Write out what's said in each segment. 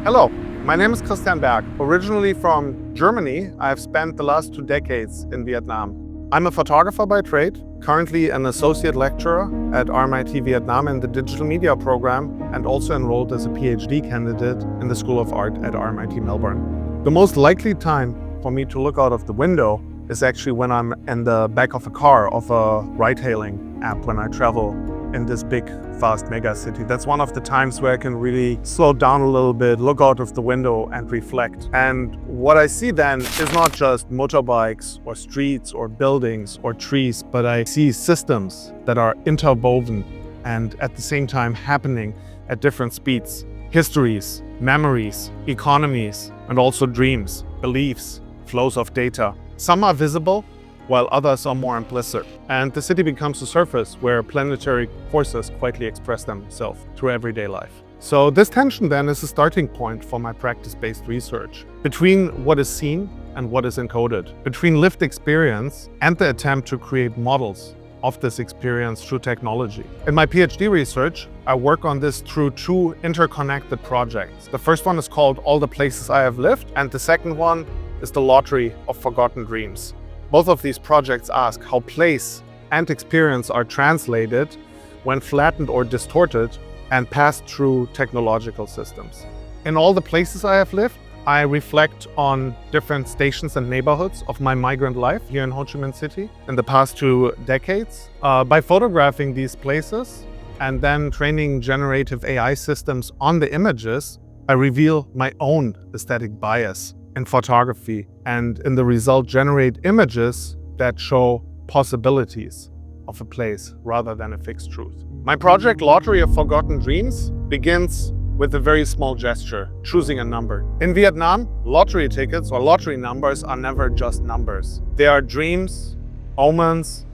Hello, my name is Christian Berg. Originally from Germany, I've spent the last 2 decades in Vietnam. I'm a photographer by trade, currently an Associate Lecturer at RMIT Vietnam in the Digital Media program, and also enrolled as a PhD candidate in the School of Art at RMIT Melbourne. The most likely time for me to look out of the window is actually when I'm in the back of a car of a ride-hailing app when I travel in this big, fast mega city. That's one of the times where I can really slow down a little bit, look out of the window and reflect. And what I see then is not just motorbikes or streets or buildings or trees, but I see systems that are interwoven and at the same time happening at different speeds. Histories, memories, economies, and also dreams, beliefs, flows of data. Some are visible, while others are more implicit. And the city becomes a surface where planetary forces quietly express themselves through everyday life. So this tension then is a starting point for my practice-based research between what is seen and what is encoded, between lived experience and the attempt to create models of this experience through technology. In my PhD research, I work on this through 2 interconnected projects. The first one is called All the Places I Have Lived, and the second one is the Lottery of Forgotten Dreams. Both of these projects ask how place and experience are translated when flattened or distorted and passed through technological systems. In All the Places I Have Lived, I reflect on different stations and neighborhoods of my migrant life here in Ho Chi Minh City in the past 2 decades. By photographing these places and then training generative AI systems on the images, I reveal my own aesthetic bias in photography, and in the result generate images that show possibilities of a place rather than a fixed truth. My project Lottery of Forgotten Dreams begins with a very small gesture, choosing a number. In Vietnam, lottery tickets or lottery numbers are never just numbers. They are dreams, omens,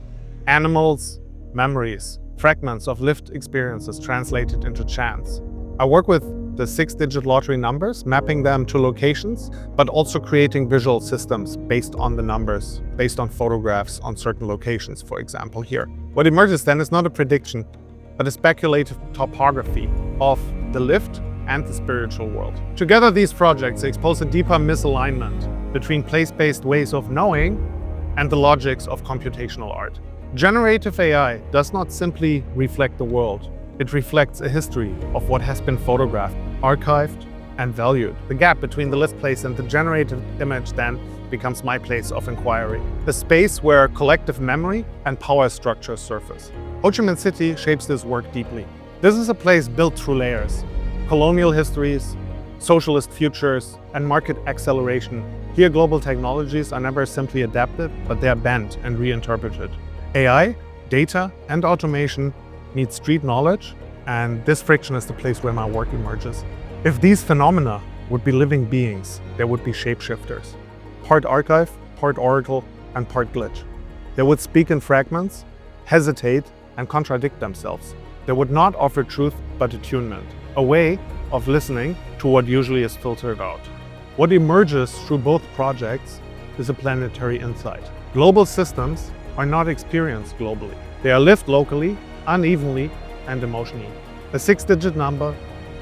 animals, memories, fragments of lived experiences translated into chance. I work with the 6-digit lottery numbers, mapping them to locations, but also creating visual systems based on the numbers, based on photographs on certain locations, for example here. What emerges then is not a prediction, but a speculative topography of the lived and the spiritual world. Together, these projects expose a deeper misalignment between place-based ways of knowing and the logics of computational art. Generative AI does not simply reflect the world. It reflects a history of what has been photographed, archived, and valued. The gap between the lived place and the generated image then becomes my place of inquiry, the space where collective memory and power structures surface. Ho Chi Minh City shapes this work deeply. This is a place built through layers, colonial histories, socialist futures, and market acceleration. Here, global technologies are never simply adapted, but they are bent and reinterpreted. AI, data, and automation need street knowledge, and this friction is the place where my work emerges. If these phenomena would be living beings, they would be shapeshifters. Part archive, part oracle, and part glitch. They would speak in fragments, hesitate, and contradict themselves. They would not offer truth, but attunement, a way of listening to what usually is filtered out. What emerges through both projects is a planetary insight. Global systems are not experienced globally. They are lived locally, unevenly, and emotionally. A 6-digit number,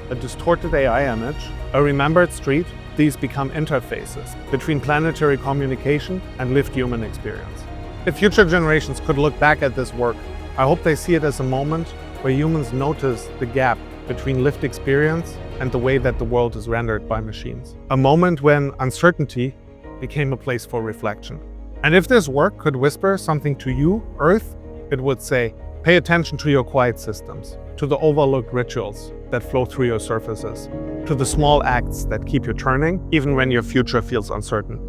a distorted AI image, a remembered street, these become interfaces between planetary communication and lived human experience. If future generations could look back at this work, I hope they see it as a moment where humans notice the gap between lived experience and the way that the world is rendered by machines. A moment when uncertainty became a place for reflection. And if this work could whisper something to you, Earth, it would say, pay attention to your quiet systems, to the overlooked rituals that flow through your surfaces, to the small acts that keep you turning, even when your future feels uncertain.